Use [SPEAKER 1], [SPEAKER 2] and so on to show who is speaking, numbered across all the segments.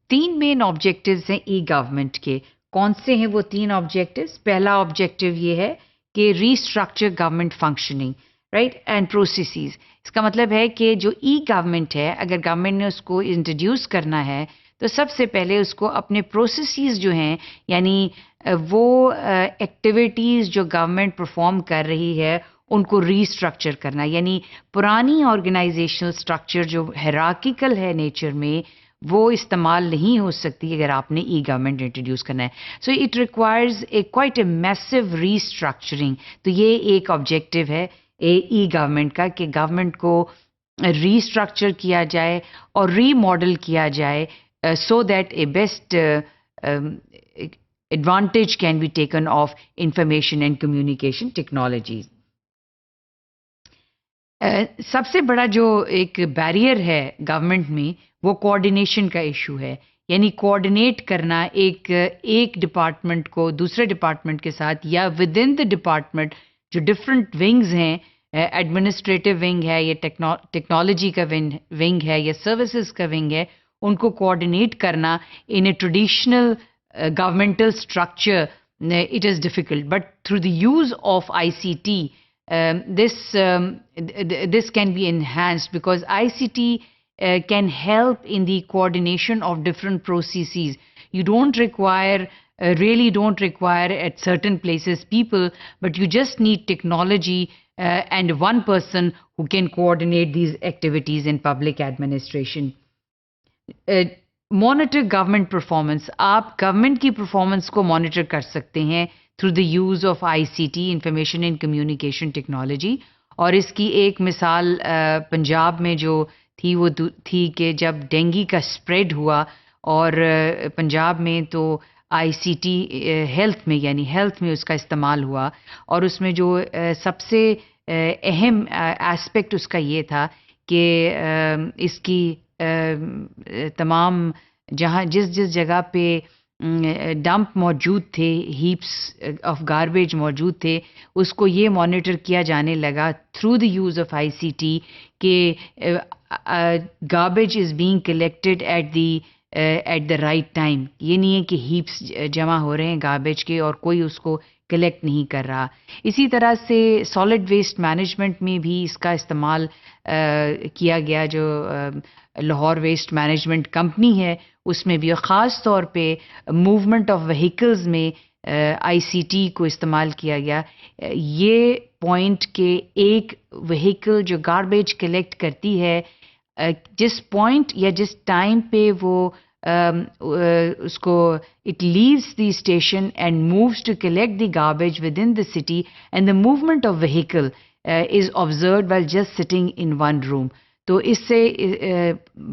[SPEAKER 1] तीन main objectives हैं ई government के। कौन से हैं वो तीन ऑब्जेक्टिव्स? पहला ऑब्जेक्टिव ये है कि restructure government functioning, right, and processes. इसका मतलब है कि जो ई गवर्नमेंट है, अगर गवर्नमेंट ने उसको इंट्रोड्यूस करना है तो सबसे पहले उसको अपने प्रोसेसेस जो हैं, यानी वो एक्टिविटीज़ जो गवर्नमेंट परफॉर्म कर रही है उनको रीस्ट्रक्चर करना। यानी पुरानी ऑर्गेनाइजेशनल स्ट्रक्चर जो हायरार्किकल है नेचर में, वो इस्तेमाल नहीं हो सकती अगर आपने ई गवर्नमेंट इंट्रोड्यूस करना है। So it requires a quite a massive restructuring. तो ये एक ऑब्जेक्टिव है ई गवर्नमेंट का कि गवर्नमेंट को रीस्ट्रक्चर किया जाए और रीमॉडल किया जाए so that a best advantage can be taken of information and communication technologies. सबसे बड़ा जो एक बैरियर है गवर्नमेंट में वो कोऑर्डिनेशन का इशू है। यानी कोऑर्डिनेट करना एक डिपार्टमेंट को दूसरे डिपार्टमेंट के साथ, या विद इन द डिपार्टमेंट जो डिफरेंट विंग्स हैं, एडमिनिस्ट्रेटिव विंग है या टेक्नोलॉजी का विंग है या सर्विसेज का विंग है, उनको कोऑर्डिनेट करना in a traditional governmental structure it is difficult, but through the use of ICT this can be enhanced, because ICT can help in the coordination of different processes. You don't require really don't require at certain places people, but you just need technology and one person who can coordinate these activities in public administration. Monitor government performance. आप government की performance को monitor कर सकते हैं through the use of ICT, information and communication technology. और इसकी एक मिसाल पंजाब में जो थी वो थी कि जब डेंगू का स्प्रेड हुआ और पंजाब में तो ICT हेल्थ में, यानी हेल्थ में उसका इस्तेमाल हुआ, और उसमें जो सबसे अहम एस्पेक्ट उसका ये था कि इसकी तमाम जिस जगह पे डंप मौजूद थे, हीप्स ऑफ गार्बेज मौजूद थे, उसको ये मॉनिटर किया जाने लगा through the use of ICT कि garbage is being collected at the right time. ये नहीं है कि हीप्स जमा हो रहे हैं गार्बेज के और कोई उसको कलेक्ट नहीं कर रहा। इसी तरह से सॉलिड वेस्ट मैनेजमेंट में भी इसका इस्तेमाल किया गया। जो लाहौर वेस्ट मैनेजमेंट कंपनी है उसमें भी, ख़ास तौर पे मूवमेंट ऑफ व्हीकल्स में ICT को इस्तेमाल किया गया। ये पॉइंट के एक व्हीकल जो गार्बेज कलेक्ट करती है, जिस पॉइंट या जिस टाइम पे वो उसको it leaves the station and moves to collect the garbage within the city, and the movement of vehicle is observed while just sitting in one room. तो इससे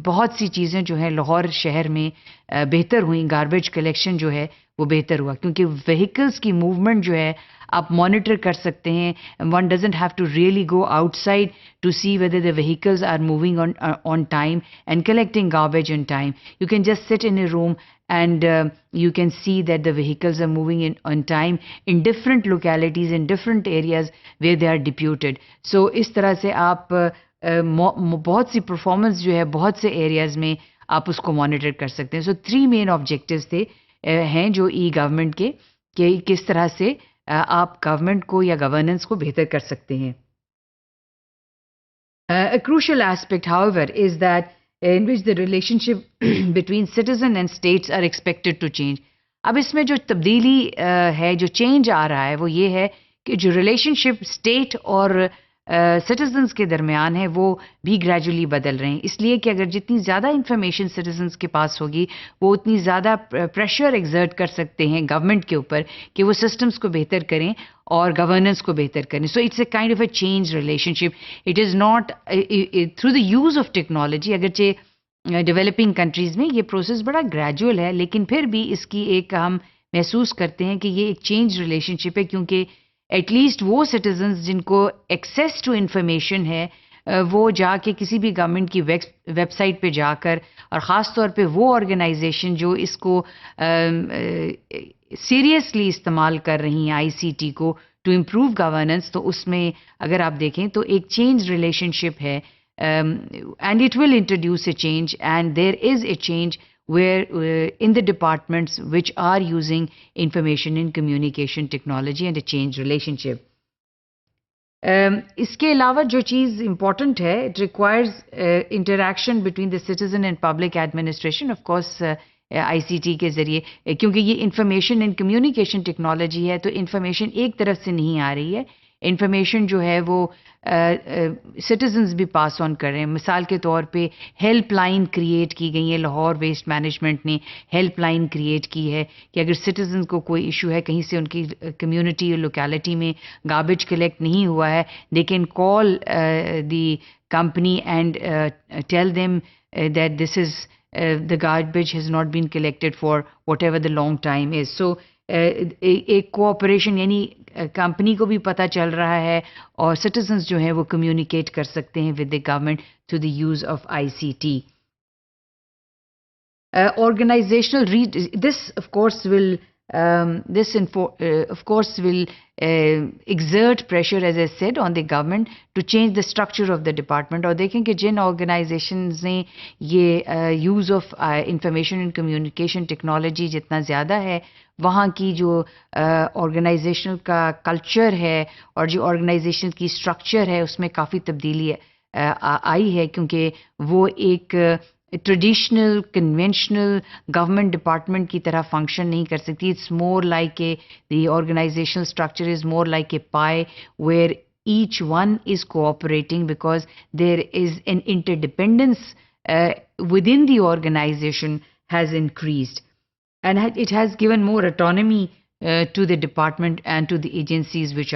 [SPEAKER 1] बहुत सी चीज़ें जो हैं लाहौर शहर में बेहतर हुई। गार्बेज कलेक्शन जो है वो बेहतर हुआ क्योंकि व्हीकल्स की मूवमेंट जो है आप मॉनिटर कर सकते हैं। One doesn't have to really go outside to see whether the vehicles are moving on time and collecting garbage on time. You can just sit in a room and you can see that the vehicles are moving on time in different localities, in different areas where they are deputed. So इस तरह से आप बहुत सी performance जो है बहुत से areas में आप उसको मॉनिटर कर सकते हैं। सो 3 मेन ऑब्जेक्टिव्स हैं जो ई गवर्नमेंट के कि किस तरह से आप गवर्नमेंट को या गवर्नेंस को बेहतर कर सकते हैं। A crucial aspect, however, is that in which the relationship between citizen and states are expected to change. अब इसमें जो तब्दीली है, जो चेंज आ रहा है, वो ये है कि जो रिलेशनशिप स्टेट और सिटीजन्स के दरमियान है वो भी ग्रेजुअली बदल रहे हैं। इसलिए कि अगर जितनी ज़्यादा इंफॉर्मेशन सिटीजन्स के पास होगी वो उतनी ज़्यादा प्रेशर एक्सर्ट कर सकते हैं गवर्नमेंट के ऊपर कि वो सिस्टम्स को बेहतर करें और गवर्नेंस को बेहतर करें। So it's a kind of A change relationship. It is not through the use of technology. अगरचे डेवलपिंग कंट्रीज़ में ये प्रोसेस बड़ा ग्रेजुअल है, लेकिन फिर भी इसकी एक हम महसूस करते हैं कि ये एक चेंज रिलेशनशिप है, क्योंकि एटलीस्ट वो सिटीजन्स जिनको एक्सेस टू इन्फॉर्मेशन है वो जाके किसी भी गवर्नमेंट की वेबसाइट पे जाकर, और ख़ास तौर पे वो ऑर्गेनाइजेशन जो इसको सीरियसली इस्तेमाल कर रही हैं ICT को टू इम्प्रूव गवर्नेंस, तो उसमें अगर आप देखें तो एक चेंज रिलेशनशिप है। And it will introduce a change and there is a change where in the departments which are using information and communication technology and a change relationship. इसके अलावा जो चीज़ इम्पॉर्टेंट है, it requires interaction between the citizen and public administration, of course ICT के ज़रिए, क्योंकि ये information and communication technology है, तो इंफॉर्मेशन एक तरफ से नहीं आ रही है, इंफॉर्मेशन जो है वो सिटीजन्स भी पास ऑन कर रहे हैं. मिसाल के तौर पे हेल्पलाइन क्रिएट की गई है, लाहौर वेस्ट मैनेजमेंट ने हेल्पलाइन क्रिएट की है कि अगर सिटीजन्स को कोई इशू है, कहीं से उनकी कम्युनिटी और लोकेलिटी में गार्बेज कलेक्ट नहीं हुआ है, they can call the company and tell them that this is the garbage has not been collected for whatever the long time is. So एक कोऑपरेशन, यानी कंपनी को भी पता चल रहा है और सिटीजन्स जो हैं वो कम्युनिकेट कर सकते हैं with the government through the use of ICT. Organizational this of course will exert pressure, as I said, on the government to change the structure of the department. और देखें कि जिन organizations ने ये use of information and communication technology जितना ज़्यादा है, वहाँ की जो organizational का culture है और जो organizational की structure है, उसमें काफ़ी तब्दीली आई है, क्योंकि वो एक ट्रेडिशनल कन्वेंशनल गवर्नमेंट डिपार्टमेंट की तरह फंक्शन नहीं कर सकती. It's more like a the organisational structure is more like a pie where each one is cooperating because there is an interdependence within the organization has increased, and it has given more autonomy to the department and to the agencies which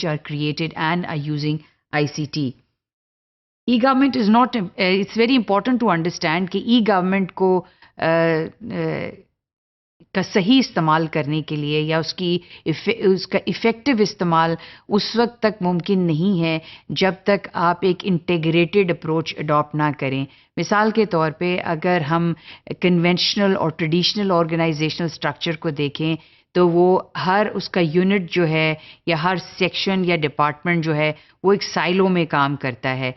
[SPEAKER 1] are created and are using ICT. E-government is not, it's very important to understand कि e-government को का सही इस्तेमाल करने के लिए या उसका इफ़ेक्टिव इस्तेमाल उस वक्त तक मुमकिन नहीं है जब तक आप एक इंटीग्रेटेड अप्रोच अडॉप्ट ना करें. मिसाल के तौर पे अगर हम कन्वेंशनल और ट्रेडिशनल ऑर्गेनाइजेशनल स्ट्रक्चर को देखें, तो वो हर उसका यूनिट जो है या हर सेक्शन या डिपार्टमेंट जो है वो एक साइलो में काम करता है.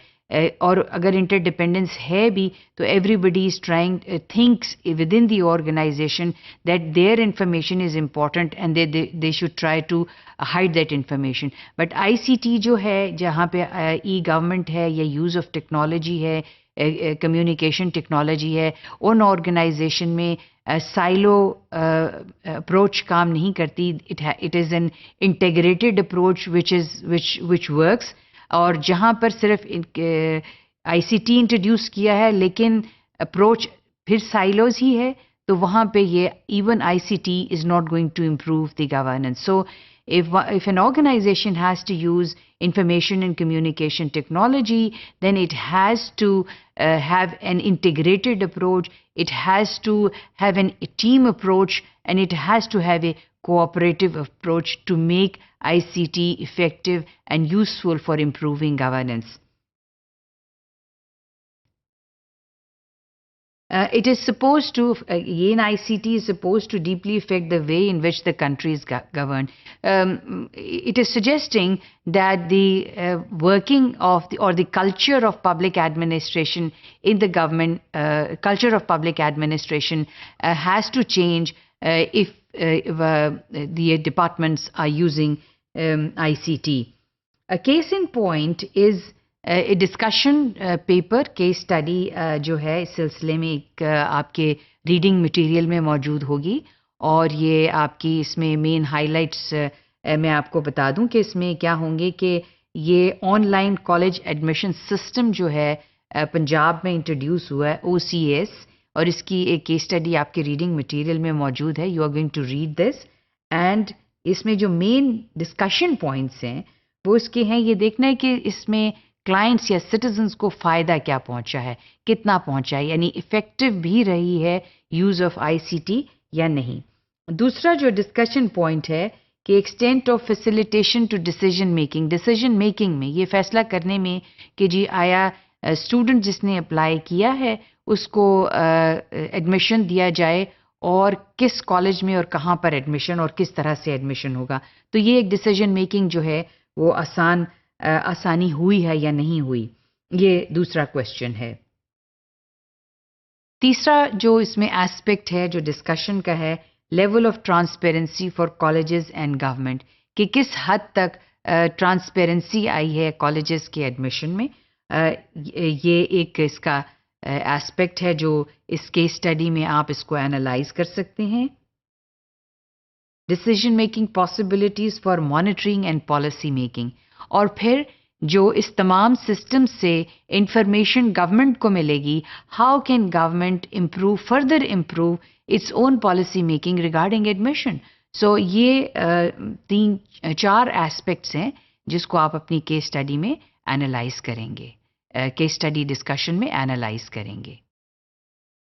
[SPEAKER 1] और अगर इंटरडिपेंडेंस है भी तो everybody is trying thinks within the organisation that their information is important and they should try to hide that information. But ICT जो है, जहाँ पे ई गवर्नमेंट है या यूज़ ऑफ टेक्नोलॉजी है, कम्युनिकेशन टेक्नोलॉजी है, उन ऑर्गेनाइजेशन में साइलो अप्रोच काम नहीं करती. It is an integrated approach which works. और जहाँ पर सिर्फ आईसीटी इंट्रोड्यूस किया है लेकिन अप्रोच फिर साइलोज ही है, तो वहाँ पे ये even ICT is not going to improve the governance. So if an organization has to use information and communication technology, then it has to have an integrated approach, it has to have a team approach, and it has to have a cooperative approach to make ICT effective and useful for improving governance. It is supposed to, ICT is supposed to deeply affect the way in which the country is governed. It is suggesting that the working of or the culture of public administration in the government, culture of public administration has to change if the departments are using ICT. A case in point is a discussion paper, case study जो है इस सिलसिले में एक आपके reading material में मौजूद होगी. और ये आपकी इसमें मेन हाइलाइट्स मैं आपको बता दूं कि इसमें क्या होंगे कि ये ऑनलाइन कॉलेज एडमिशन सिस्टम जो है पंजाब में इंट्रोड्यूस हुआ है, OCS, और इसकी एक केस स्टडी आपके रीडिंग मटेरियल में मौजूद है. You are going to read this, and इसमें जो मेन डिस्कशन पॉइंट्स हैं वो इसके हैं. ये देखना है कि इसमें क्लाइंट्स या सिटीजन्स को फ़ायदा क्या पहुंचा है, कितना पहुंचा है, यानी इफ़ेक्टिव भी रही है यूज़ ऑफ आईसीटी या नहीं. दूसरा जो डिस्कशन पॉइंट है कि extent of facilitation to decision making में, ये फैसला करने में कि जी आया स्टूडेंट जिसने अप्लाई किया है उसको एडमिशन दिया जाए और किस कॉलेज में और कहाँ पर एडमिशन और किस तरह से एडमिशन होगा. तो ये एक डिसीजन मेकिंग जो है वो आसानी हुई है या नहीं हुई, ये दूसरा क्वेश्चन है. तीसरा जो इसमें एस्पेक्ट है जो डिस्कशन का है, level of transparency for colleges and government, कि किस हद तक ट्रांसपेरेंसी आई है कॉलेजेस के एडमिशन में। ये एक इसका एस्पेक्ट है जो इस केस स्टडी में आप इसको एनालाइज कर सकते हैं। Decision making possibilities for monitoring and policy making, और फिर जो इस तमाम सिस्टम से इंफॉर्मेशन गवर्नमेंट को मिलेगी, how can government improve, further improve its own policy making regarding admission. So ये तीन चार एस्पेक्ट्स हैं जिसको आप अपनी केस स्टडी में एनालाइज करेंगे, केस स्टडी डिस्कशन में एनालाइज करेंगे।